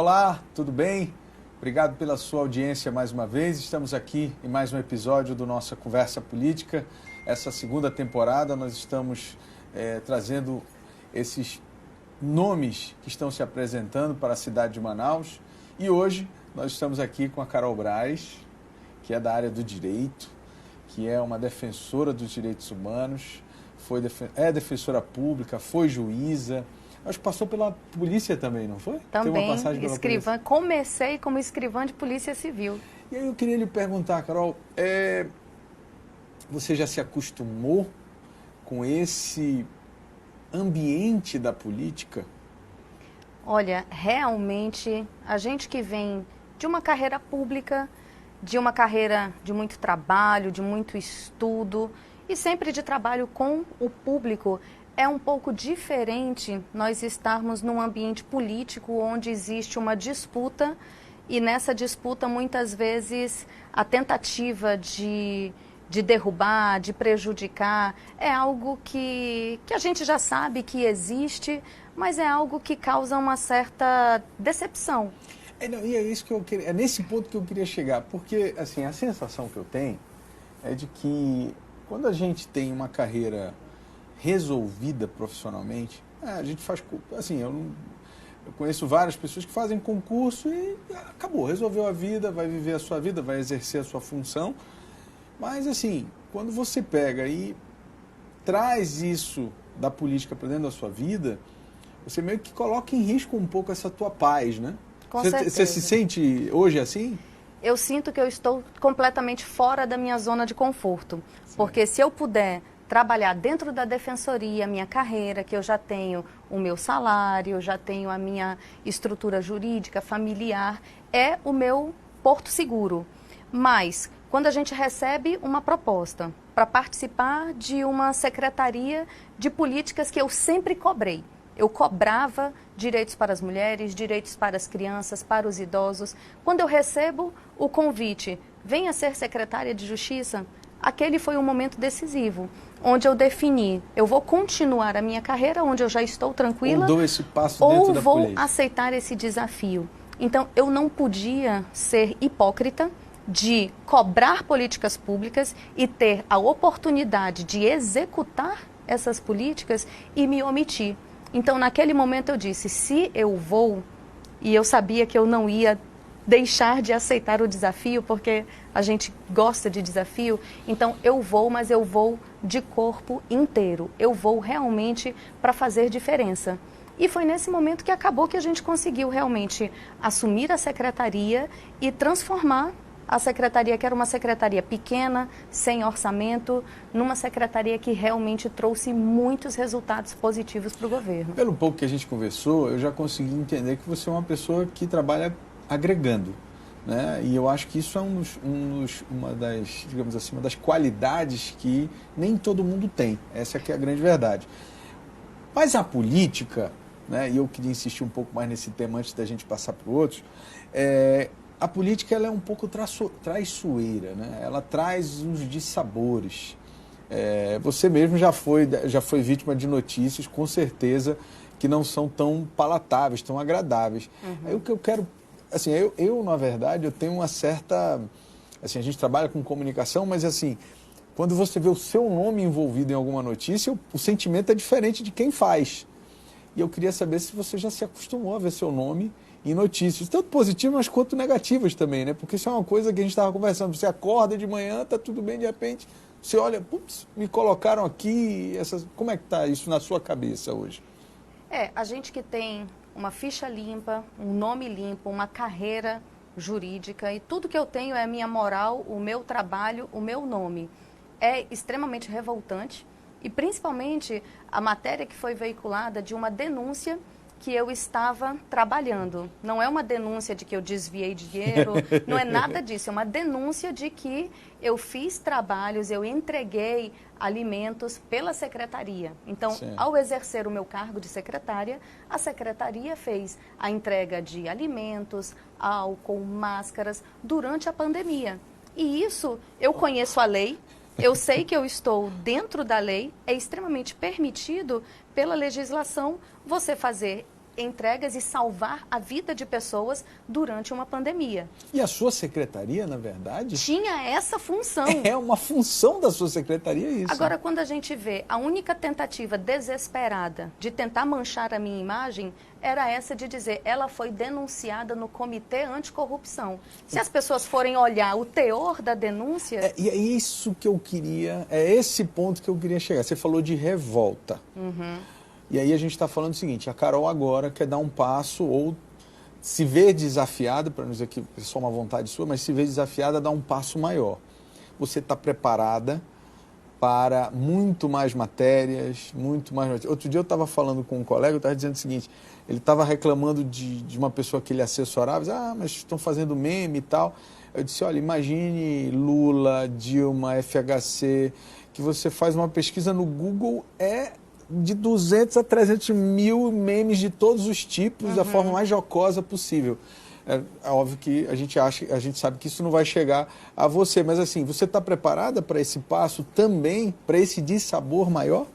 Olá, tudo bem? Obrigado pela sua audiência mais uma vez. Estamos aqui em mais um episódio do nossa Conversa Política. Essa segunda temporada nós estamos trazendo esses nomes que estão se apresentando para a cidade de Manaus. E hoje nós estamos aqui com a Carol Braz, que é da área do direito, que é uma defensora dos direitos humanos, é defensora pública, foi juíza. Acho que passou pela polícia também, não foi? Também, Tem uma passagem pela escrivã. polícia. Comecei como escrivã de polícia civil. E aí eu queria lhe perguntar, Carol, você já se acostumou com esse ambiente da política? Olha, realmente, a gente que vem de uma carreira pública, de uma carreira de muito trabalho, de muito estudo e sempre de trabalho com o público, é um pouco diferente nós estarmos num ambiente político onde existe uma disputa e nessa disputa muitas vezes a tentativa de derrubar, de prejudicar, é algo que a gente já sabe que existe, mas é algo que causa uma certa decepção. E é isso que eu queria, é nesse ponto que eu queria chegar, porque assim, a sensação que eu tenho é de que quando a gente tem uma carreira resolvida profissionalmente, a gente faz, assim, eu conheço várias pessoas que fazem concurso e acabou, resolveu a vida, vai viver a sua vida, vai exercer a sua função, mas assim, quando você pega e traz isso da política para dentro da sua vida, você meio que coloca em risco um pouco essa tua paz, né? Com certeza. Você se sente hoje assim? Eu sinto que eu estou completamente fora da minha zona de conforto, porque se eu puder trabalhar dentro da defensoria, minha carreira, que eu já tenho o meu salário, eu já tenho a minha estrutura jurídica, familiar, é o meu porto seguro. Mas, quando a gente recebe uma proposta para participar de uma secretaria de políticas que eu sempre cobrei, eu cobrava direitos para as mulheres, direitos para as crianças, para os idosos. Quando eu recebo o convite, venha ser secretária de Justiça, aquele foi um momento decisivo, onde eu defini, eu vou continuar a minha carreira, onde eu já estou tranquila, ou dou esse passo dentro da vou política. aceitar esse desafio. Então, eu não podia ser hipócrita de cobrar políticas públicas e ter a oportunidade de executar essas políticas e me omitir. Então, naquele momento eu disse, se eu vou, e eu sabia que eu não ia deixar de aceitar o desafio, porque a gente gosta de desafio, então eu vou, mas eu vou de corpo inteiro. Eu vou realmente para fazer diferença. E foi nesse momento que acabou que a gente conseguiu realmente assumir a secretaria e transformar a secretaria, que era uma secretaria pequena, sem orçamento, numa secretaria que realmente trouxe muitos resultados positivos para o governo. Pelo pouco que a gente conversou, eu já consegui entender que você é uma pessoa que trabalha agregando, né? E eu acho que isso é uma das, digamos assim, uma das qualidades que nem todo mundo tem. Essa que é a grande verdade. Mas a política, né? E eu queria insistir um pouco mais nesse tema antes da gente passar para outros. A política ela é um pouco traiçoeira, né? Ela traz uns dissabores. Você mesmo já foi vítima de notícias, com certeza, que não são tão palatáveis, tão agradáveis. Aí o que eu quero... Assim, na verdade, eu tenho uma certa... Assim, a gente trabalha com comunicação, mas assim, quando você vê o seu nome envolvido em alguma notícia, o sentimento é diferente de quem faz. E eu queria saber se você já se acostumou a ver seu nome em notícias, tanto positivas quanto negativas também, né? Porque isso é uma coisa que a gente estava conversando. Você acorda de manhã, tá tudo bem, de repente, você olha, putz, me colocaram aqui, como é que tá isso na sua cabeça hoje? A gente que tem uma ficha limpa, um nome limpo, uma carreira jurídica e tudo que eu tenho é a minha moral, o meu trabalho, o meu nome. É extremamente revoltante e principalmente a matéria que foi veiculada de uma denúncia que eu estava trabalhando. Não é uma denúncia de que eu desviei dinheiro, não é nada disso, é uma denúncia de que eu fiz trabalhos, eu entreguei alimentos pela secretaria. Então, ao exercer o meu cargo de secretária, a secretaria fez a entrega de alimentos, álcool, máscaras, durante a pandemia. E isso, eu conheço a lei, eu sei que eu estou dentro da lei, é extremamente permitido pela legislação você fazer entregas e salvar a vida de pessoas durante uma pandemia. E a sua secretaria, na verdade... tinha essa função. É uma função da sua secretaria isso. Agora, quando a gente vê a única tentativa desesperada de tentar manchar a minha imagem, era essa de dizer, ela foi denunciada no Comitê Anticorrupção. Se as pessoas forem olhar o teor da denúncia... E é isso que eu queria, é esse ponto que eu queria chegar. Você falou de revolta. E aí a gente está falando o seguinte, a Carol agora quer dar um passo ou se vê desafiada, para não dizer que é só uma vontade sua, mas se vê desafiada a dar um passo maior. Você está preparada para muito mais matérias, muito mais... Outro dia eu estava falando com um colega, eu estava dizendo o seguinte, ele estava reclamando de uma pessoa que ele assessorava, dizia, mas estão fazendo meme e tal. Eu disse, olha, imagine Lula, Dilma, FHC, que você faz uma pesquisa no Google, de 200 a 300 mil memes de todos os tipos, da forma mais jocosa possível. É óbvio que a gente sabe que isso não vai chegar a você, mas assim, você está preparada para esse passo também, para esse dissabor maior?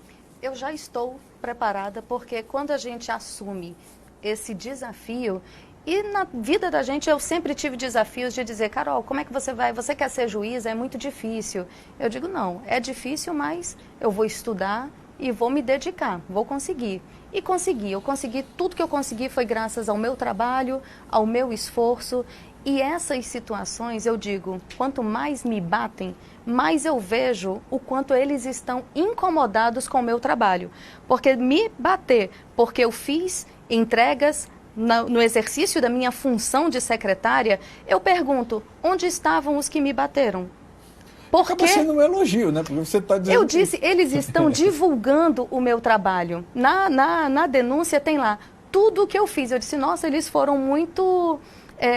Eu já estou preparada, porque quando a gente assume esse desafio, e na vida da gente eu sempre tive desafios de dizer, Carol, como é que você vai? Você quer ser juíza? É muito difícil. Eu digo, não, é difícil, mas eu vou estudar e vou me dedicar, vou conseguir. E consegui, tudo que eu consegui foi graças ao meu trabalho, ao meu esforço. E essas situações, eu digo, quanto mais me batem, mais eu vejo o quanto eles estão incomodados com o meu trabalho. Porque me bater, porque eu fiz entregas no exercício da minha função de secretária, eu pergunto, onde estavam os que me bateram? Acaba sendo um elogio, né? Porque você está dizendo... Eu disse, eles estão divulgando o meu trabalho. Na denúncia tem lá tudo o que eu fiz. Eu disse, nossa, eles foram muito...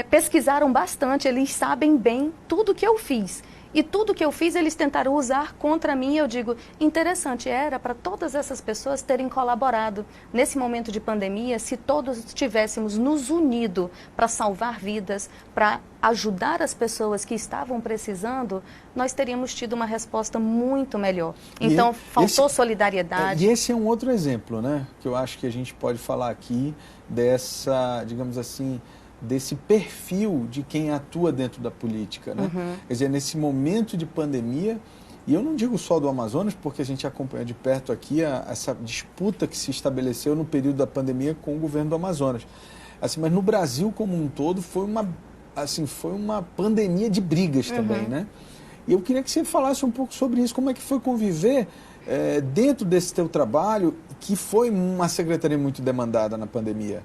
pesquisaram bastante, eles sabem bem tudo o que eu fiz. E tudo que eu fiz, eles tentaram usar contra mim. Eu digo, interessante, era para todas essas pessoas terem colaborado. Nesse momento de pandemia, se todos tivéssemos nos unido para salvar vidas, para ajudar as pessoas que estavam precisando, nós teríamos tido uma resposta muito melhor. Então, faltou solidariedade. E esse é um outro exemplo, né? Que eu acho que a gente pode falar aqui dessa, digamos assim... desse perfil de quem atua dentro da política, né? Quer dizer, nesse momento de pandemia, e eu não digo só do Amazonas, porque a gente acompanha de perto aqui essa disputa que se estabeleceu no período da pandemia com o governo do Amazonas. Assim, mas no Brasil como um todo foi uma pandemia de brigas também, né? E eu queria que você falasse um pouco sobre isso, como é que foi conviver dentro desse teu trabalho, que foi uma secretaria muito demandada na pandemia.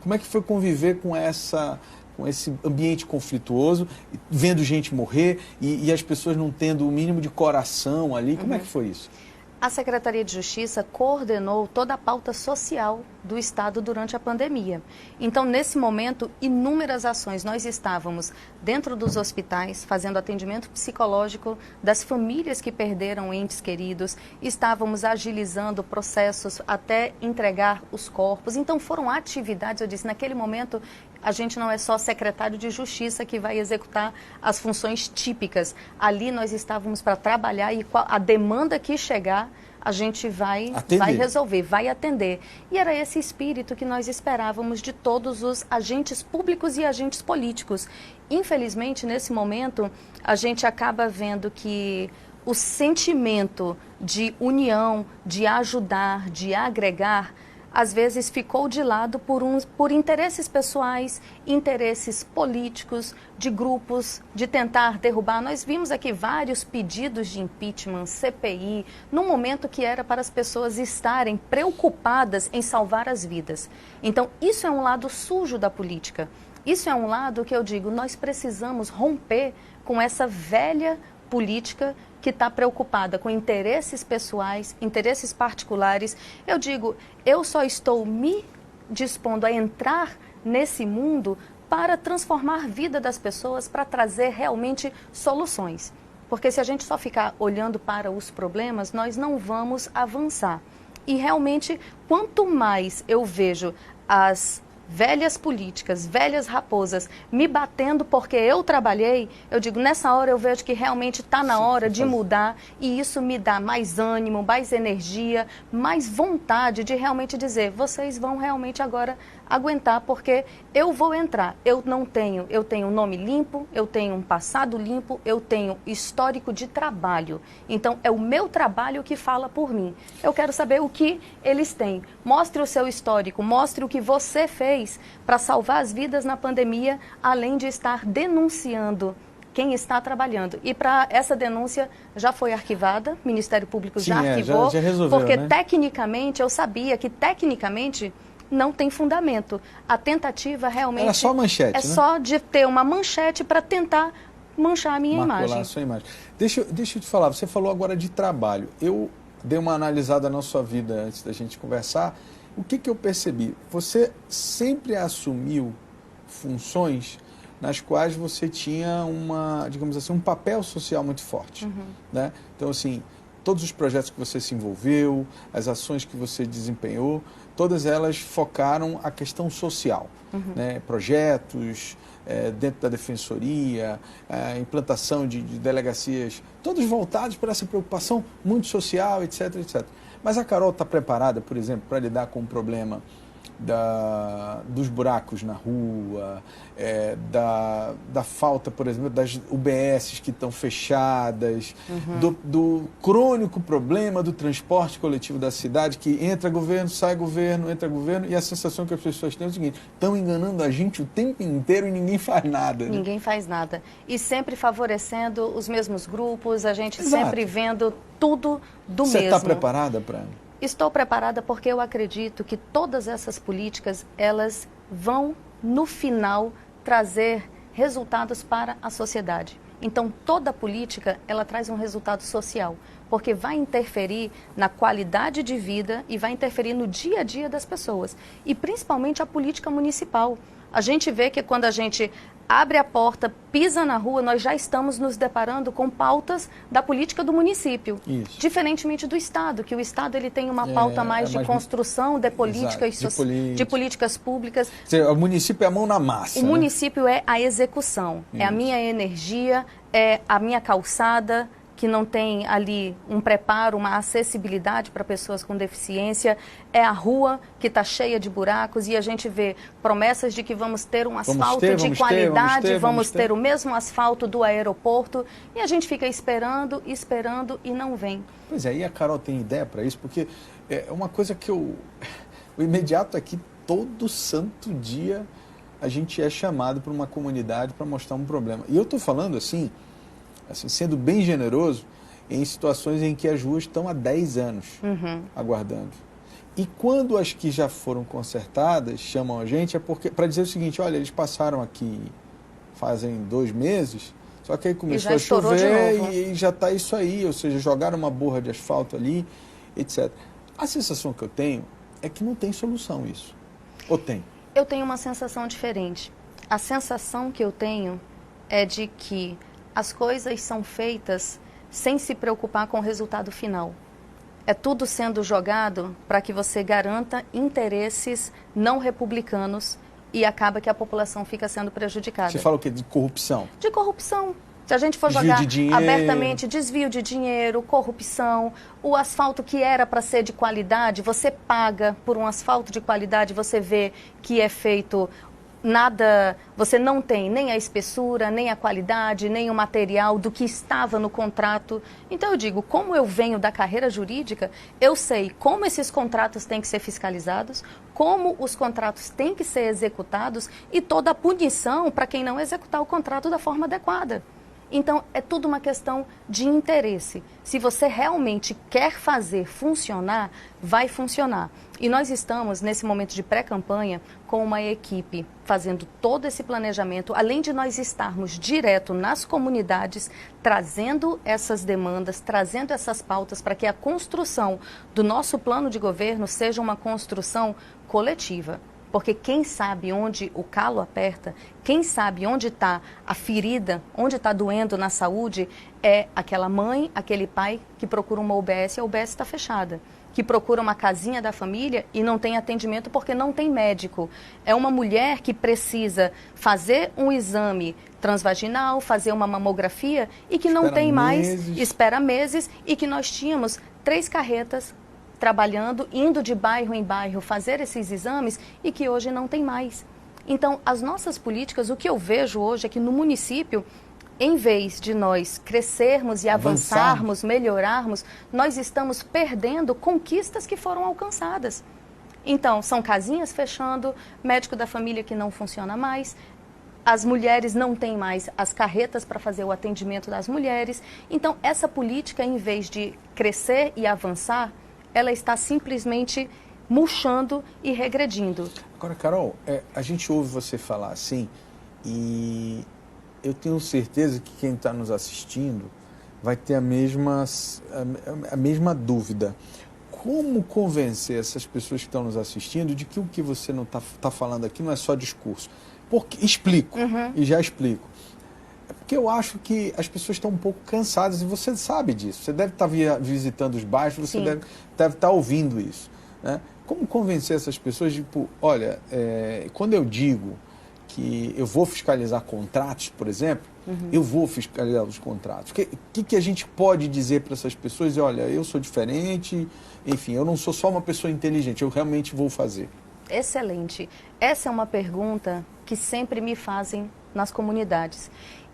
Como é que foi conviver com esse ambiente conflituoso, vendo gente morrer e as pessoas não tendo o mínimo de coração ali? Como é que foi isso? A Secretaria de Justiça coordenou toda a pauta social do Estado durante a pandemia. Então, nesse momento, inúmeras ações. Nós estávamos dentro dos hospitais, fazendo atendimento psicológico das famílias que perderam entes queridos, estávamos agilizando processos até entregar os corpos. Então, foram atividades, eu disse, naquele momento, a gente não é só secretário de Justiça que vai executar as funções típicas. Ali nós estávamos para trabalhar e a demanda que chegar, a gente vai resolver, vai atender. E era esse espírito que nós esperávamos de todos os agentes públicos e agentes políticos. Infelizmente, nesse momento, a gente acaba vendo que o sentimento de união, de ajudar, de agregar, às vezes ficou de lado por interesses pessoais, interesses políticos, de grupos, de tentar derrubar. Nós vimos aqui vários pedidos de impeachment, CPI, num momento que era para as pessoas estarem preocupadas em salvar as vidas. Então, isso é um lado sujo da política. Isso é um lado que eu digo, nós precisamos romper com essa velha política que está preocupada com interesses pessoais, interesses particulares. Eu digo, eu só estou me dispondo a entrar nesse mundo para transformar a vida das pessoas, para trazer realmente soluções. Porque se a gente só ficar olhando para os problemas, nós não vamos avançar. E realmente, quanto mais eu vejo as velhas políticas, velhas raposas, me batendo porque eu trabalhei, eu digo, nessa hora eu vejo que realmente está na hora de mudar e isso me dá mais ânimo, mais energia, mais vontade de realmente dizer, vocês vão realmente agora aguentar porque eu vou entrar. Eu tenho um nome limpo, eu tenho um passado limpo, eu tenho histórico de trabalho. Então, é o meu trabalho que fala por mim. Eu quero saber o que eles têm. Mostre o seu histórico, mostre o que você fez para salvar as vidas na pandemia, além de estar denunciando quem está trabalhando. E para essa denúncia já foi arquivada, o Ministério Público já arquivou, já resolveu, porque né? Tecnicamente, eu sabia que tecnicamente não tem fundamento. A tentativa realmente era só manchete, é só de ter uma manchete para tentar manchar a minha imagem. A sua imagem. Deixa eu te falar, você falou agora de trabalho. Eu dei uma analisada na sua vida antes da gente conversar. O que eu percebi? Você sempre assumiu funções nas quais você tinha digamos assim, um papel social muito forte. Né? Então, assim, todos os projetos que você se envolveu, as ações que você desempenhou, todas elas focaram a questão social. Né? Projetos dentro da defensoria, implantação de delegacias, todos voltados para essa preocupação muito social, etc, etc. Mas a Carol está preparada, por exemplo, para lidar com o problema dos buracos na rua, da falta, por exemplo, das UBSs que estão fechadas, do crônico problema do transporte coletivo da cidade, que entra governo, sai governo, entra governo, e a sensação que as pessoas têm é o seguinte, estão enganando a gente o tempo inteiro e ninguém faz nada. Né? Ninguém faz nada. E sempre favorecendo os mesmos grupos, a gente sempre vendo tudo do mesmo. Você está preparada para... Estou preparada porque eu acredito que todas essas políticas, elas vão, no final, trazer resultados para a sociedade. Então, toda política, ela traz um resultado social, porque vai interferir na qualidade de vida e vai interferir no dia a dia das pessoas. E, principalmente, a política municipal. A gente vê que quando a gente abre a porta, pisa na rua, nós já estamos nos deparando com pautas da política do município. Isso. Diferentemente do Estado, que o Estado ele tem uma pauta mais de construção de políticas, de políticas públicas. O município é a mão na massa. O município é a execução, é a minha energia, é a minha calçada, que não tem ali um preparo, uma acessibilidade para pessoas com deficiência, é a rua que está cheia de buracos e a gente vê promessas de que vamos ter um asfalto de qualidade, vamos ter o mesmo asfalto do aeroporto e a gente fica esperando e não vem. Pois é, e a Carol tem ideia para isso? Porque é uma coisa que o imediato aqui, todo santo dia, a gente é chamado por uma comunidade para mostrar um problema. E eu estou falando assim, sendo bem generoso, em situações em que as ruas estão há 10 anos aguardando. E quando as que já foram consertadas chamam a gente, é porque para dizer o seguinte, olha, eles passaram aqui fazem 2 meses, só que aí começou a chover e já está isso aí, ou seja, jogaram uma borra de asfalto ali, etc. A sensação que eu tenho é que não tem solução isso. Ou tem? Eu tenho uma sensação diferente. A sensação que eu tenho é de que as coisas são feitas sem se preocupar com o resultado final. É tudo sendo jogado para que você garanta interesses não republicanos e acaba que a população fica sendo prejudicada. Você fala o quê? De corrupção? De corrupção. Se a gente for jogar abertamente, desvio de dinheiro, corrupção, o asfalto que era para ser de qualidade, você paga por um asfalto de qualidade, você vê que é feito... Nada, você não tem nem a espessura, nem a qualidade, nem o material do que estava no contrato. Então eu digo, como eu venho da carreira jurídica, eu sei como esses contratos têm que ser fiscalizados, como os contratos têm que ser executados e toda a punição para quem não executar o contrato da forma adequada. Então, é tudo uma questão de interesse. Se você realmente quer fazer funcionar, vai funcionar. E nós estamos, nesse momento de pré-campanha, com uma equipe fazendo todo esse planejamento, além de nós estarmos direto nas comunidades, trazendo essas demandas, trazendo essas pautas para que a construção do nosso plano de governo seja uma construção coletiva. Porque quem sabe onde o calo aperta, quem sabe onde está a ferida, onde está doendo na saúde, é aquela mãe, aquele pai que procura uma UBS e a UBS está fechada. que procura uma casinha da família e não tem atendimento porque não tem médico. É uma mulher que precisa fazer um exame transvaginal, fazer uma mamografia e que não tem mais, espera meses, e que nós tínhamos 3 carretas trabalhando, indo de bairro em bairro fazer esses exames e que hoje não tem mais. Então, as nossas políticas, o que eu vejo hoje é que no município, em vez de nós crescermos e avançarmos, melhorarmos, nós estamos perdendo conquistas que foram alcançadas. Então, são casinhas fechando, médico da família que não funciona mais, as mulheres não têm mais as carretas para fazer o atendimento das mulheres. Então, essa política, em vez de crescer e avançar, ela está simplesmente murchando e regredindo. Agora, Carol, a gente ouve você falar assim e eu tenho certeza que quem está nos assistindo vai ter a mesma dúvida. Como convencer essas pessoas que estão nos assistindo de que o que você não está falando aqui não é só discurso? Explico, e já explico. É porque eu acho que as pessoas estão um pouco cansadas e você sabe disso. Você deve estar visitando os bairros, você deve estar ouvindo isso, né? Como convencer essas pessoas, tipo, olha, quando eu digo que eu vou fiscalizar contratos, por exemplo, eu vou fiscalizar os contratos. O que a gente pode dizer para essas pessoas? Olha, eu sou diferente, enfim, eu não sou só uma pessoa inteligente, eu realmente vou fazer. Excelente. Essa é uma pergunta que sempre me fazem nas comunidades.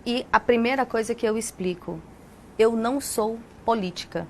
E a primeira coisa que eu explico, eu não sou política.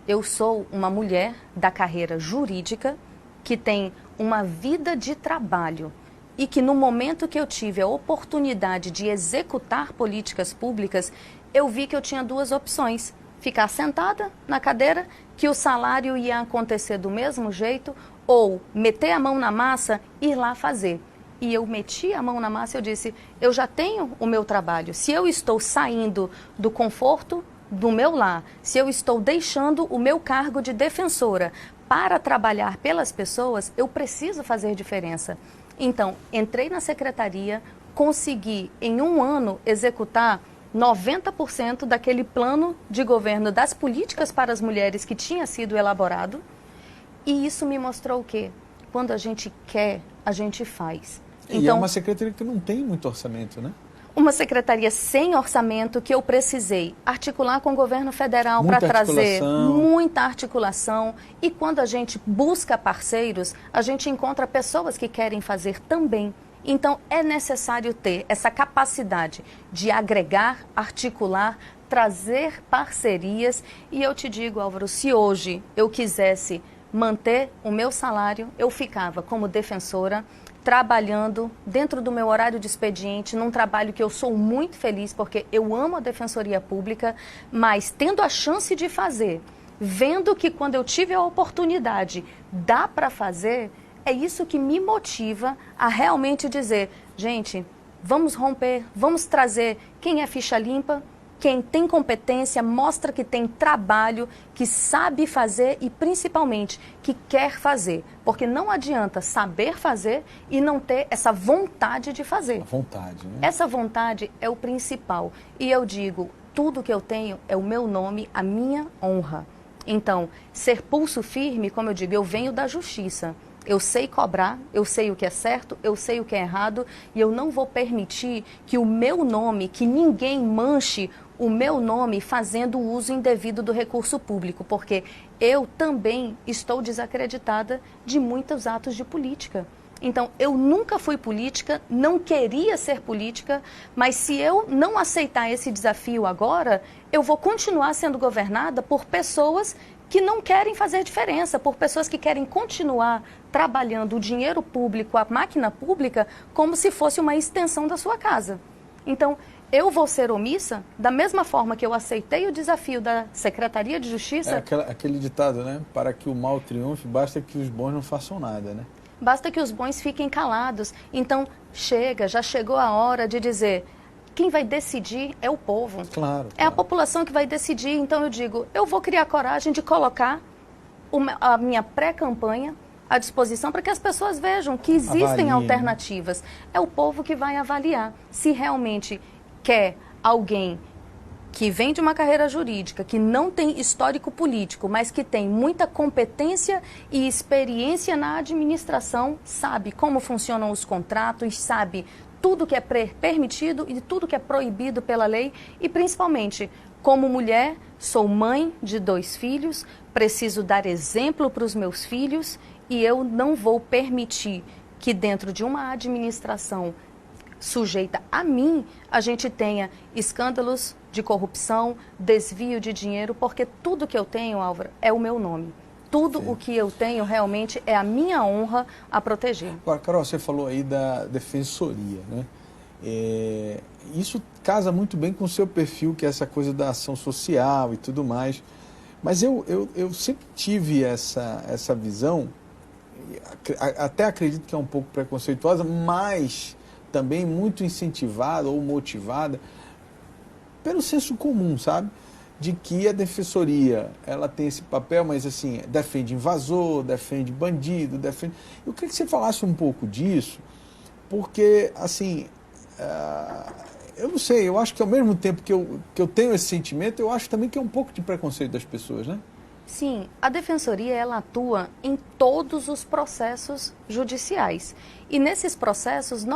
Eu sou uma mulher da carreira jurídica que tem uma vida de trabalho e que no momento que eu tive a oportunidade de executar políticas públicas, eu vi que eu tinha 2 opções. Ficar sentada na cadeira, que o salário ia acontecer do mesmo jeito, ou meter a mão na massa e ir lá fazer. E eu meti a mão na massa e eu disse, eu já tenho o meu trabalho. Se eu estou saindo do conforto do meu lar, se eu estou deixando o meu cargo de defensora para trabalhar pelas pessoas, eu preciso fazer diferença. Então, entrei na secretaria, consegui em 1 ano executar 90% daquele plano de governo das políticas para as mulheres que tinha sido elaborado. E isso me mostrou o quê? Quando a gente quer, a gente faz. E é uma secretaria que não tem muito orçamento, né? Uma secretaria sem orçamento que eu precisei articular com o governo federal para trazer muita articulação. E quando a gente busca parceiros, a gente encontra pessoas que querem fazer também. Então, é necessário ter essa capacidade de agregar, articular, trazer parcerias. E eu te digo, Álvaro, se hoje eu quisesse manter o meu salário, eu ficava como defensora, trabalhando dentro do meu horário de expediente, num trabalho que eu sou muito feliz, porque eu amo a Defensoria Pública, mas tendo a chance de fazer, vendo que quando eu tive a oportunidade, dá para fazer, é isso que me motiva a realmente dizer, gente, vamos romper, vamos trazer quem é ficha limpa, quem tem competência, mostra que tem trabalho, que sabe fazer e, principalmente, que quer fazer. Porque não adianta saber fazer e não ter essa vontade de fazer. A vontade, né? Essa vontade é o principal. E eu digo, tudo que eu tenho é o meu nome, a minha honra. Então, ser pulso firme, como eu digo, eu venho da justiça. Eu sei cobrar, eu sei o que é certo, eu sei o que é errado e eu não vou permitir que o meu nome, que ninguém manche o meu nome fazendo uso indevido do recurso público, porque eu também estou desacreditada de muitos atos de política. Então, eu nunca fui política, não queria ser política, mas se eu não aceitar esse desafio agora, eu vou continuar sendo governada por pessoas que não querem fazer diferença, por pessoas que querem continuar trabalhando o dinheiro público, a máquina pública, como se fosse uma extensão da sua casa. Então, eu vou ser omissa da mesma forma que eu aceitei o desafio da Secretaria de Justiça. É aquele ditado, né? Para que o mal triunfe, basta que os bons não façam nada, né? Basta que os bons fiquem calados. Então, já chegou a hora de dizer, quem vai decidir é o povo. Claro. É a população que vai decidir. Então, eu digo, eu vou criar coragem de colocar a minha pré-campanha à disposição para que as pessoas vejam que existem alternativas. É o povo que vai avaliar se realmente quer alguém que vem de uma carreira jurídica, que não tem histórico político, mas que tem muita competência e experiência na administração, sabe como funcionam os contratos, sabe tudo que é permitido e tudo que é proibido pela lei e, principalmente, como mulher, sou mãe de 2 filhos, preciso dar exemplo para os meus filhos e eu não vou permitir que dentro de uma administração sujeita a mim, a gente tenha escândalos de corrupção, desvio de dinheiro, porque tudo que eu tenho, Álvaro, é o meu nome. Tudo o que eu tenho realmente é a minha honra a proteger. Agora, Carol, você falou aí da defensoria, né? Isso casa muito bem com o seu perfil, que é essa coisa da ação social e tudo mais. Mas eu sempre tive essa visão, até acredito que é um pouco preconceituosa, mas também muito incentivada ou motivada pelo senso comum, sabe? De que a defensoria, ela tem esse papel, mas assim, defende invasor, defende bandido, defende... Eu queria que você falasse um pouco disso, porque, assim, eu não sei, eu acho que ao mesmo tempo que eu tenho esse sentimento, eu acho também que é um pouco de preconceito das pessoas, né? Sim, a defensoria ela atua em todos os processos judiciais. E nesses processos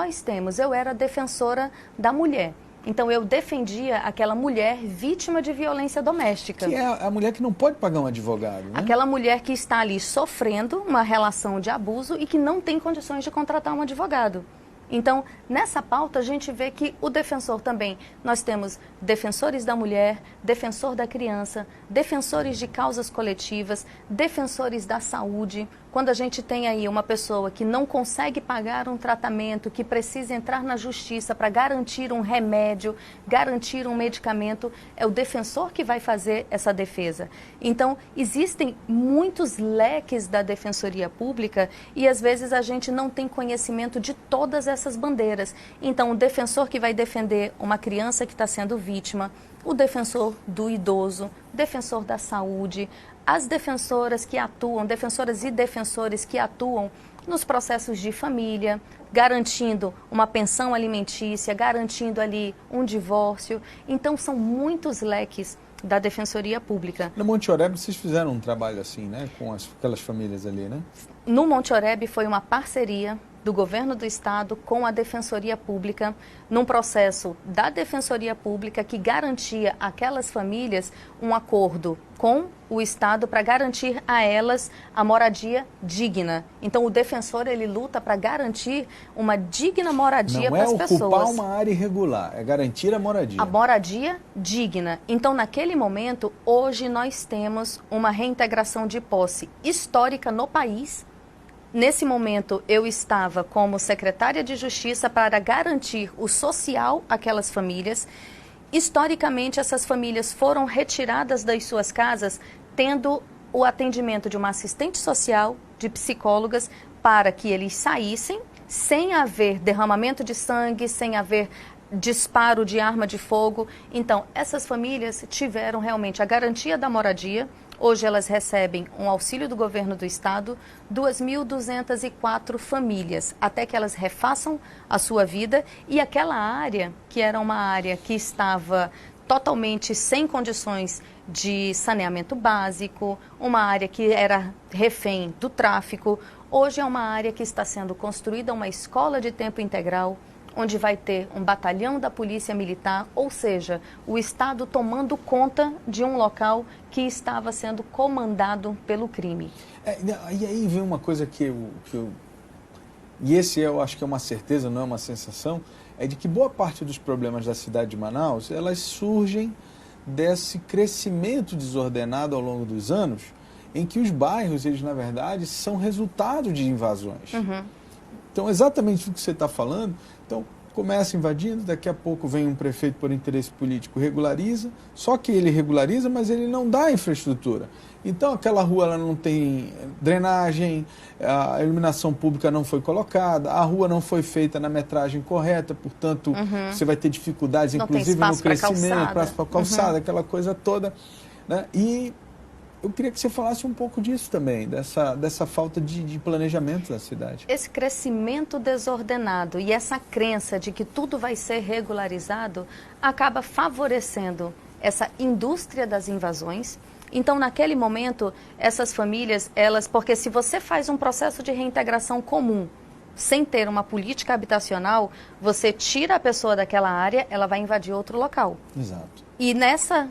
eu era defensora da mulher. Então eu defendia aquela mulher vítima de violência doméstica. Que é a mulher que não pode pagar um advogado, né? Aquela mulher que está ali sofrendo uma relação de abuso e que não tem condições de contratar um advogado. Então, nessa pauta, a gente vê que o defensor também, nós temos defensores da mulher, defensor da criança, defensores de causas coletivas, defensores da saúde. Quando a gente tem aí uma pessoa que não consegue pagar um tratamento, que precisa entrar na justiça para garantir um remédio, garantir um medicamento, é o defensor que vai fazer essa defesa. Então, existem muitos leques da defensoria pública e às vezes a gente não tem conhecimento de todas essas bandeiras. Então, o defensor que vai defender uma criança que está sendo vítima, o defensor do idoso, defensor da saúde, as defensoras que atuam, defensoras e defensores que atuam nos processos de família, garantindo uma pensão alimentícia, garantindo ali um divórcio. Então, são muitos leques da Defensoria Pública. No Monte Oreb, vocês fizeram um trabalho assim, né? Com aquelas famílias ali, né? No Monte Oreb foi uma parceria do governo do estado com a Defensoria Pública, num processo da Defensoria Pública que garantia àquelas famílias um acordo com o estado para garantir a elas a moradia digna. Então o defensor ele luta para garantir uma digna moradia para as pessoas. Não é ocupar uma área irregular, é garantir a moradia. A moradia digna. Então naquele momento, hoje nós temos uma reintegração de posse histórica no país. Nesse momento, eu estava como secretária de Justiça para garantir o social àquelas famílias. Historicamente, essas famílias foram retiradas das suas casas, tendo o atendimento de uma assistente social, de psicólogas, para que eles saíssem sem haver derramamento de sangue, sem haver disparo de arma de fogo. Então, essas famílias tiveram realmente a garantia da moradia. Hoje elas recebem um auxílio do governo do estado, 2.204 famílias, até que elas refaçam a sua vida. E aquela área, que era uma área que estava totalmente sem condições de saneamento básico, uma área que era refém do tráfico, hoje é uma área que está sendo construída uma escola de tempo integral, onde vai ter um batalhão da Polícia Militar, ou seja, o Estado tomando conta de um local que estava sendo comandado pelo crime. E aí vem uma coisa e esse eu acho que é uma certeza, não é uma sensação, é de que boa parte dos problemas da cidade de Manaus, elas surgem desse crescimento desordenado ao longo dos anos, em que os bairros, eles na verdade, são resultado de invasões. Uhum. Então, exatamente o que você está falando, então começa invadindo, daqui a pouco vem um prefeito por interesse político, regulariza, só que ele regulariza, mas ele não dá infraestrutura. Então aquela rua ela não tem drenagem, a iluminação pública não foi colocada, a rua não foi feita na metragem correta, portanto você vai ter dificuldades, não inclusive no crescimento, espaço para calçada, aquela coisa toda, né? E eu queria que você falasse um pouco disso também, dessa falta de planejamento da cidade. Esse crescimento desordenado e essa crença de que tudo vai ser regularizado acaba favorecendo essa indústria das invasões. Então, naquele momento, essas famílias, porque se você faz um processo de reintegração comum, sem ter uma política habitacional, você tira a pessoa daquela área, ela vai invadir outro local. Exato. E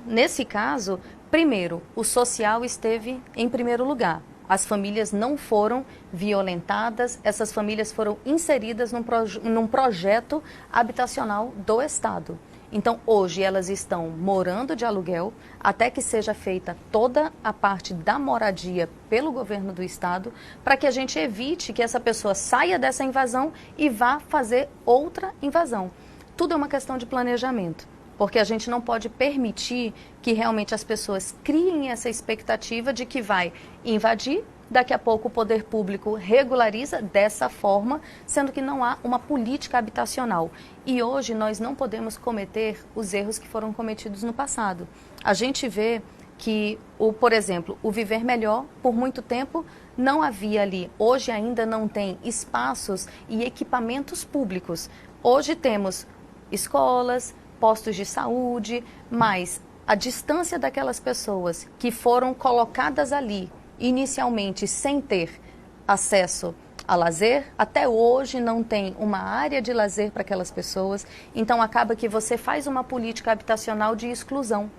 nesse caso, primeiro, o social esteve em primeiro lugar. As famílias não foram violentadas, essas famílias foram inseridas num projeto habitacional do Estado. Então, hoje, elas estão morando de aluguel até que seja feita toda a parte da moradia pelo governo do Estado, para que a gente evite que essa pessoa saia dessa invasão e vá fazer outra invasão. Tudo é uma questão de planejamento, porque a gente não pode permitir que realmente as pessoas criem essa expectativa de que vai invadir. Daqui a pouco o poder público regulariza dessa forma, sendo que não há uma política habitacional. E hoje nós não podemos cometer os erros que foram cometidos no passado. A gente vê que, por exemplo, o Viver Melhor, por muito tempo, não havia ali. Hoje ainda não tem espaços e equipamentos públicos. Hoje temos escolas, postos de saúde, mas a distância daquelas pessoas que foram colocadas ali, inicialmente sem ter acesso a lazer, até hoje não tem uma área de lazer para aquelas pessoas, então acaba que você faz uma política habitacional de exclusão.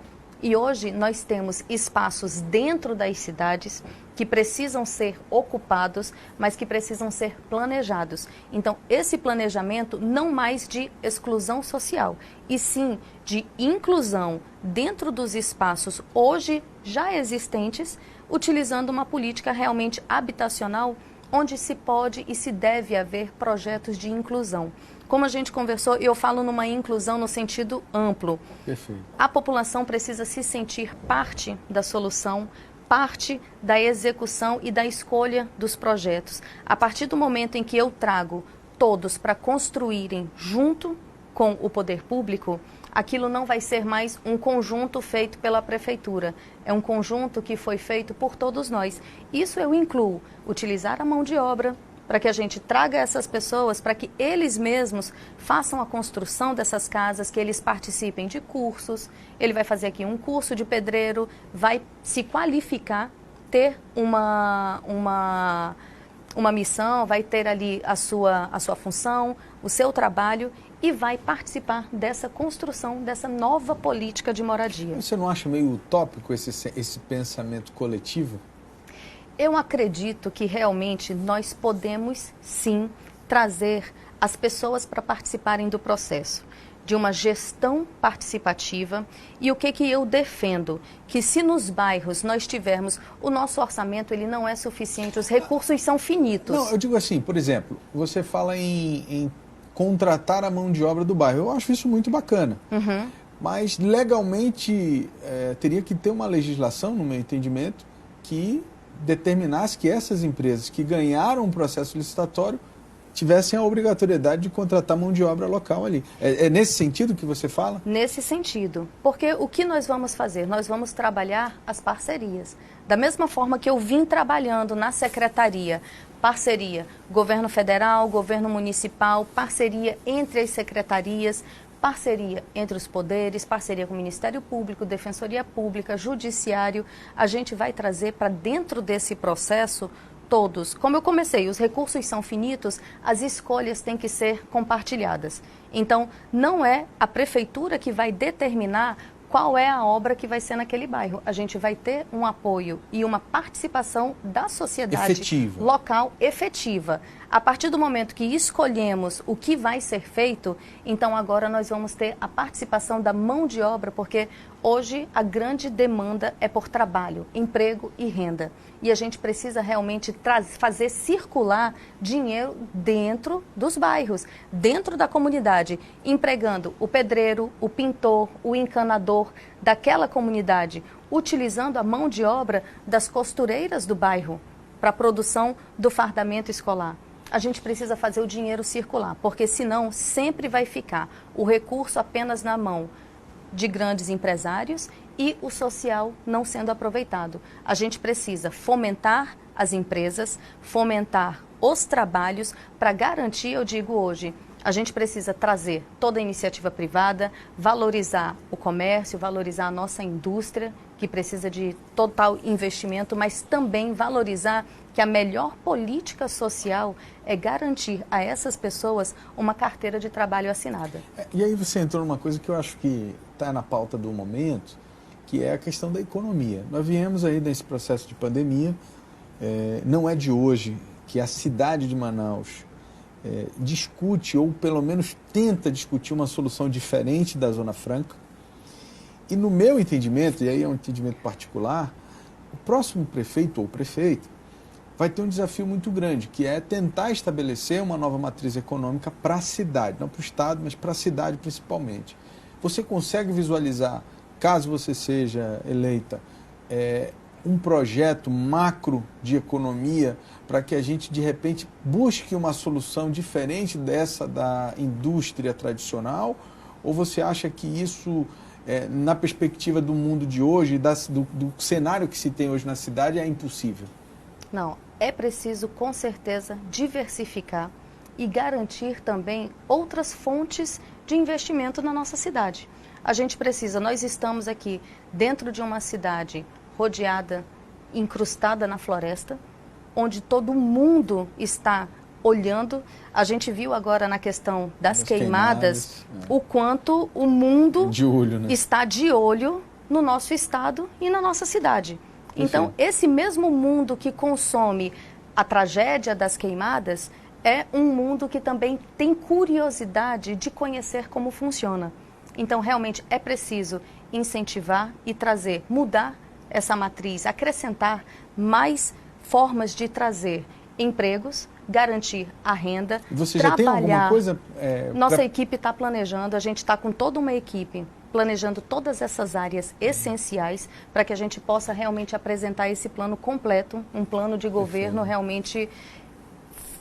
E hoje nós temos espaços dentro das cidades que precisam ser ocupados, mas que precisam ser planejados. Então, esse planejamento não mais de exclusão social, e sim de inclusão dentro dos espaços hoje já existentes, utilizando uma política realmente habitacional, onde se pode e se deve haver projetos de inclusão. Como a gente conversou, eu falo numa inclusão no sentido amplo. Perfeito. A população precisa se sentir parte da solução, parte da execução e da escolha dos projetos. A partir do momento em que eu trago todos para construírem junto com o poder público, aquilo não vai ser mais um conjunto feito pela prefeitura. É um conjunto que foi feito por todos nós. Isso eu incluo utilizar a mão de obra para que a gente traga essas pessoas, para que eles mesmos façam a construção dessas casas, que eles participem de cursos. Ele vai fazer aqui um curso de pedreiro, vai se qualificar, ter uma missão, vai ter ali a sua função, o seu trabalho, e vai participar dessa construção, dessa nova política de moradia. Você não acha meio utópico esse pensamento coletivo? Eu acredito que realmente nós podemos, sim, trazer as pessoas para participarem do processo, de uma gestão participativa. E o que eu defendo? Que se nos bairros nós tivermos, o nosso orçamento ele não é suficiente, os recursos são finitos. Não, eu digo assim, por exemplo, você fala em contratar a mão de obra do bairro. Eu acho isso muito bacana. Uhum. Mas legalmente teria que ter uma legislação, no meu entendimento, que determinasse que essas empresas que ganharam um processo licitatório tivessem a obrigatoriedade de contratar mão de obra local ali. É nesse sentido que você fala? Nesse sentido. Porque o que nós vamos fazer? Nós vamos trabalhar as parcerias. Da mesma forma que eu vim trabalhando na secretaria, parceria governo federal, governo municipal, parceria entre as secretarias, parceria entre os poderes, parceria com o Ministério Público, Defensoria Pública, Judiciário, a gente vai trazer para dentro desse processo todos. Como eu comecei, os recursos são finitos, as escolhas têm que ser compartilhadas. Então, não é a prefeitura que vai determinar qual é a obra que vai ser naquele bairro. A gente vai ter um apoio e uma participação da sociedade local efetiva. A partir do momento que escolhemos o que vai ser feito, então agora nós vamos ter a participação da mão de obra, porque hoje a grande demanda é por trabalho, emprego e renda. E a gente precisa realmente fazer circular dinheiro dentro dos bairros, dentro da comunidade, empregando o pedreiro, o pintor, o encanador daquela comunidade, utilizando a mão de obra das costureiras do bairro para a produção do fardamento escolar. A gente precisa fazer o dinheiro circular, porque senão sempre vai ficar o recurso apenas na mão de grandes empresários e o social não sendo aproveitado. A gente precisa fomentar as empresas, fomentar os trabalhos para garantir, eu digo hoje, A gente precisa trazer toda a iniciativa privada, valorizar o comércio, valorizar a nossa indústria, que precisa de total investimento, mas também valorizar que a melhor política social é garantir a essas pessoas uma carteira de trabalho assinada. E aí você entrou numa coisa que eu acho que está na pauta do momento, que é a questão da economia. Nós viemos aí nesse processo de pandemia, não é de hoje que a cidade de Manaus discute, ou pelo menos tenta discutir uma solução diferente da Zona Franca. E no meu entendimento, e aí é um entendimento particular, o próximo prefeito ou prefeita vai ter um desafio muito grande, que é tentar estabelecer uma nova matriz econômica para a cidade, não para o estado, mas para a cidade principalmente. Você consegue visualizar, caso você seja eleita, um projeto macro de economia para que a gente, de repente, busque uma solução diferente dessa da indústria tradicional? Ou você acha que isso, na perspectiva do mundo de hoje, do cenário que se tem hoje na cidade, é impossível? Não, é preciso, com certeza, diversificar e garantir também outras fontes de investimento na nossa cidade. A gente precisa, nós estamos aqui dentro de uma cidade rodeada, incrustada na floresta, onde todo mundo está olhando. A gente viu agora na questão das queimadas o quanto o mundo está de olho no nosso estado e na nossa cidade. Então, esse mesmo mundo que consome a tragédia das queimadas é um mundo que também tem curiosidade de conhecer como funciona. Então, realmente é preciso incentivar e trazer, mudar essa matriz, acrescentar mais formas de trazer empregos, garantir a renda, Você trabalhar. Já tem alguma coisa? Nossa equipe está planejando, a gente está com toda uma equipe planejando todas essas áreas essenciais para que a gente possa realmente apresentar esse plano completo, um plano de governo realmente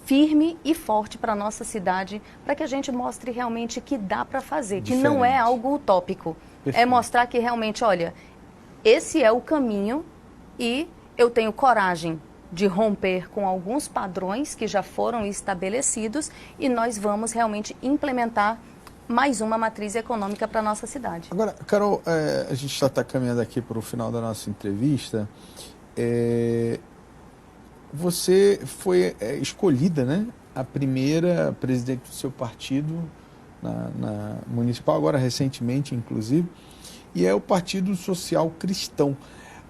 firme e forte para a nossa cidade, para que a gente mostre realmente que dá para fazer, que não é algo utópico. É mostrar que realmente, olha, esse é o caminho e eu tenho coragem de romper com alguns padrões que já foram estabelecidos e nós vamos realmente implementar mais uma matriz econômica para a nossa cidade. Agora, Carol, a gente já está caminhando aqui para o final da nossa entrevista. Você foi escolhida, né, a primeira presidente do seu partido na municipal, agora recentemente, inclusive, e é o Partido Social Cristão.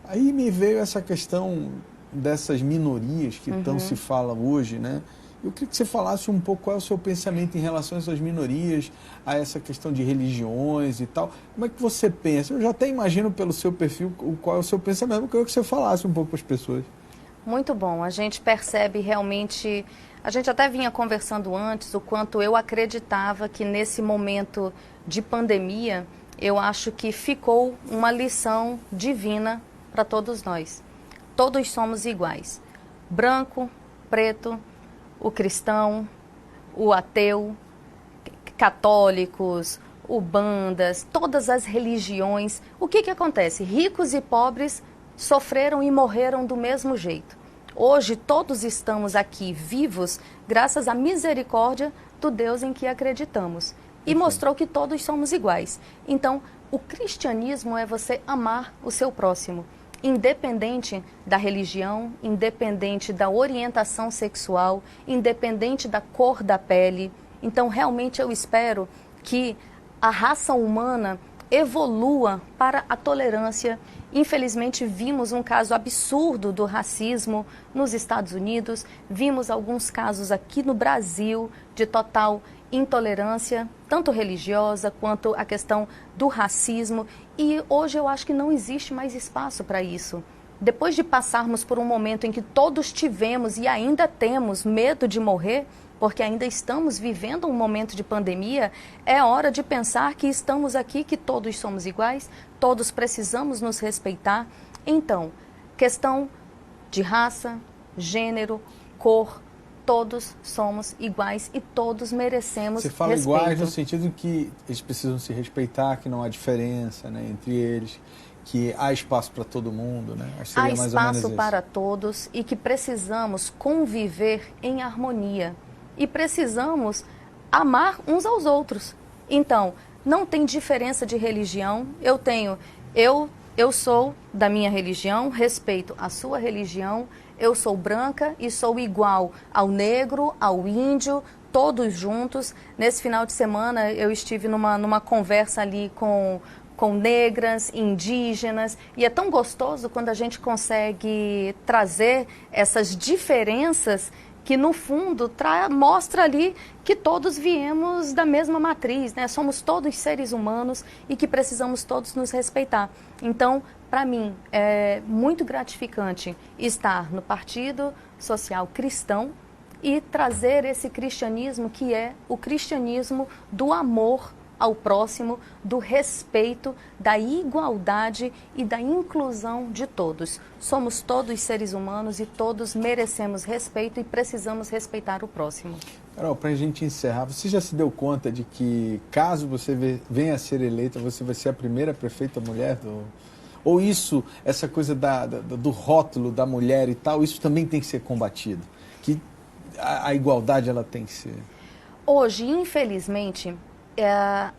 Aí me veio essa questão dessas minorias que tão se fala hoje, né? Eu queria que você falasse um pouco qual é o seu pensamento em relação a essas minorias, a essa questão de religiões e tal. Como é que você pensa? Eu já até imagino pelo seu perfil qual é o seu pensamento, eu queria que você falasse um pouco para as pessoas. Muito bom, a gente percebe realmente, a gente até vinha conversando antes, o quanto eu acreditava que nesse momento de pandemia, eu acho que ficou uma lição divina para todos nós. Todos somos iguais, branco, preto, o cristão, o ateu, católicos, ubandas, todas as religiões. O que acontece? Ricos e pobres sofreram e morreram do mesmo jeito. Hoje todos estamos aqui vivos graças à misericórdia do Deus em que acreditamos. E mostrou que todos somos iguais. Então, o cristianismo é você amar o seu próximo, independente da religião, independente da orientação sexual, independente da cor da pele. Então, realmente eu espero que a raça humana evolua para a tolerância. Infelizmente, vimos um caso absurdo do racismo nos Estados Unidos, vimos alguns casos aqui no Brasil de total intolerância, tanto religiosa quanto a questão do racismo. E hoje eu acho que não existe mais espaço para isso. Depois de passarmos por um momento em que todos tivemos e ainda temos medo de morrer, porque ainda estamos vivendo um momento de pandemia, é hora de pensar que estamos aqui, que todos somos iguais, todos precisamos nos respeitar. Então, questão de raça, gênero, cor, todos somos iguais e todos merecemos respeito. Você fala iguais no sentido que eles precisam se respeitar, que não há diferença, né, entre eles, que há espaço para todo mundo, né? Há espaço para todos e que precisamos conviver em harmonia. E precisamos amar uns aos outros. Então, não tem diferença de religião. Eu sou da minha religião, respeito a sua religião. Eu sou branca e sou igual ao negro, ao índio, todos juntos. Nesse final de semana eu estive numa conversa ali com negras, indígenas, e é tão gostoso quando a gente consegue trazer essas diferenças que no fundo mostra ali que todos viemos da mesma matriz, né? Somos todos seres humanos e que precisamos todos nos respeitar. Então, para mim, é muito gratificante estar no Partido Social Cristão e trazer esse cristianismo que é o cristianismo do amor ao próximo, do respeito, da igualdade e da inclusão de todos. Somos todos seres humanos e todos merecemos respeito e precisamos respeitar o próximo. Carol, para a gente encerrar, você já se deu conta de que, caso você venha a ser eleita, você vai ser a primeira prefeita mulher Ou isso, essa coisa do rótulo da mulher e tal, isso também tem que ser combatido? Que a igualdade, ela tem que ser... Hoje, infelizmente,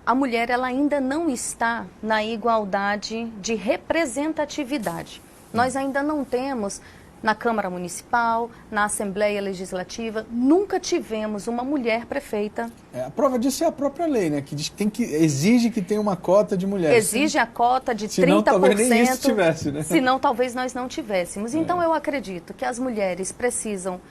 a mulher ela ainda não está na igualdade de representatividade. Nós ainda não temos, na Câmara Municipal, na Assembleia Legislativa, nunca tivemos uma mulher prefeita. A prova disso é a própria lei, né? Que diz que exige que tenha uma cota de mulheres. Exige a cota de 30%. Senão, talvez nem isso tivesse, né? Senão, talvez nós não tivéssemos. Então, eu acredito que as mulheres precisam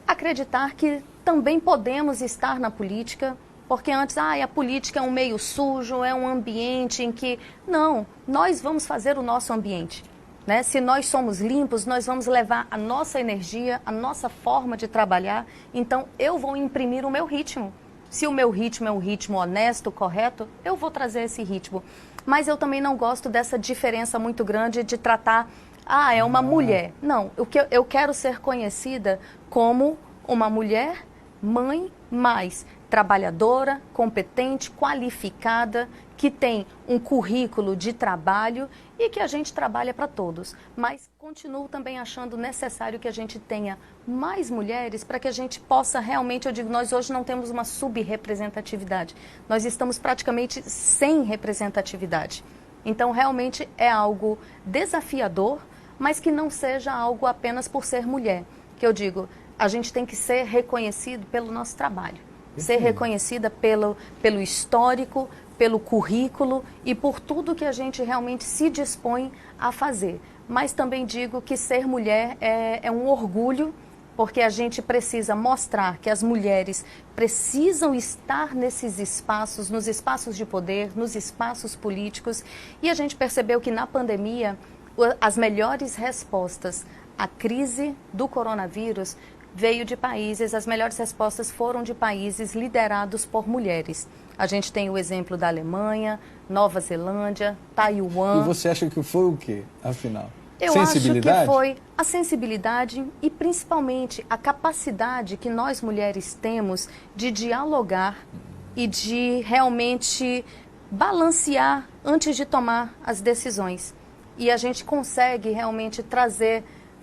acreditar que também podemos estar na política, porque antes, a política é um meio sujo, é um ambiente em que... Não, nós vamos fazer o nosso ambiente. Né? Se nós somos limpos, nós vamos levar a nossa energia, a nossa forma de trabalhar. Então, eu vou imprimir o meu ritmo. Se o meu ritmo é um ritmo honesto, correto, eu vou trazer esse ritmo. Mas eu também não gosto dessa diferença muito grande de tratar... é uma mulher. Não, eu quero ser conhecida como uma mulher, mãe, mais trabalhadora, competente, qualificada, que tem um currículo de trabalho e que a gente trabalha para todos. Mas continuo também achando necessário que a gente tenha mais mulheres para que a gente possa realmente, eu digo, nós hoje não temos uma subrepresentatividade. Nós estamos praticamente sem representatividade. Então, realmente é algo desafiador, mas que não seja algo apenas por ser mulher. Que eu digo, a gente tem que ser reconhecido pelo nosso trabalho. Ser reconhecida pelo histórico, pelo currículo e por tudo que a gente realmente se dispõe a fazer. Mas também digo que ser mulher é um orgulho, porque a gente precisa mostrar que as mulheres precisam estar nesses espaços, nos espaços de poder, nos espaços políticos. E a gente percebeu que na pandemia, as melhores respostas à crise do coronavírus veio de países, as melhores respostas foram de países liderados por mulheres. A gente tem o exemplo da Alemanha, Nova Zelândia, Taiwan. E você acha que foi o quê, afinal? Eu acho que foi a sensibilidade e principalmente a capacidade que nós mulheres temos de dialogar e de realmente balancear antes de tomar as decisões. E a gente consegue realmente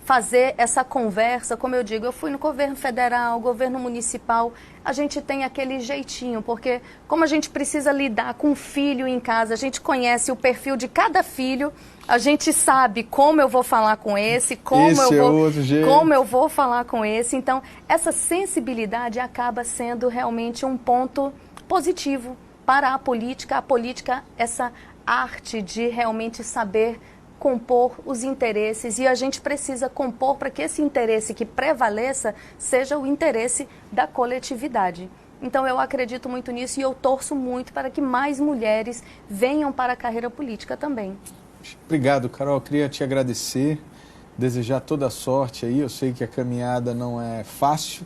fazer essa conversa, como eu digo, eu fui no governo federal, governo municipal, a gente tem aquele jeitinho, porque como a gente precisa lidar com um filho em casa, a gente conhece o perfil de cada filho, a gente sabe como eu vou falar com esse, como eu vou falar com esse. Então, essa sensibilidade acaba sendo realmente um ponto positivo para a política, essa arte de realmente saber compor os interesses, e a gente precisa compor para que esse interesse que prevaleça seja o interesse da coletividade. Então eu acredito muito nisso e eu torço muito para que mais mulheres venham para a carreira política também. Obrigado, Carol. Eu queria te agradecer, desejar toda a sorte aí. Eu sei que a caminhada não é fácil,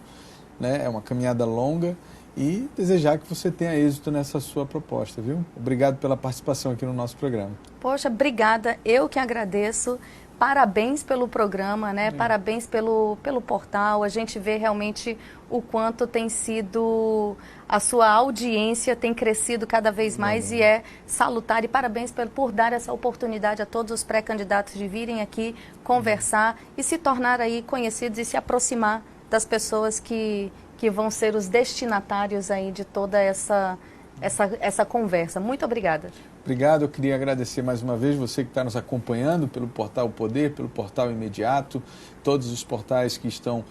né? É uma caminhada longa, e desejar que você tenha êxito nessa sua proposta, viu? Obrigado pela participação aqui no nosso programa. Poxa, obrigada. Eu que agradeço. Parabéns pelo programa, né? Parabéns pelo portal. A gente vê realmente o quanto tem sido... A sua audiência tem crescido cada vez mais e é salutar. E parabéns por dar essa oportunidade a todos os pré-candidatos de virem aqui conversar e se tornar aí conhecidos e se aproximar das pessoas que que vão ser os destinatários aí de toda essa conversa. Muito obrigada. Obrigado, eu queria agradecer mais uma vez você que está nos acompanhando pelo Portal Poder, pelo Portal Imediato, todos os portais que estão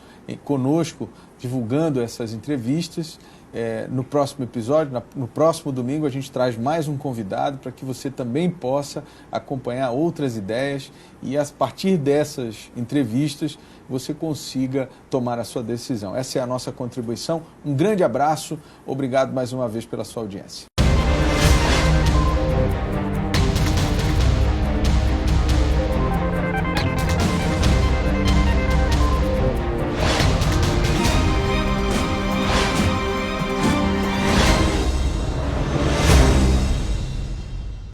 conosco divulgando essas entrevistas. No próximo episódio, no próximo domingo, a gente traz mais um convidado para que você também possa acompanhar outras ideias e, a partir dessas entrevistas, você consiga tomar a sua decisão. Essa é a nossa contribuição. Um grande abraço, obrigado mais uma vez pela sua audiência.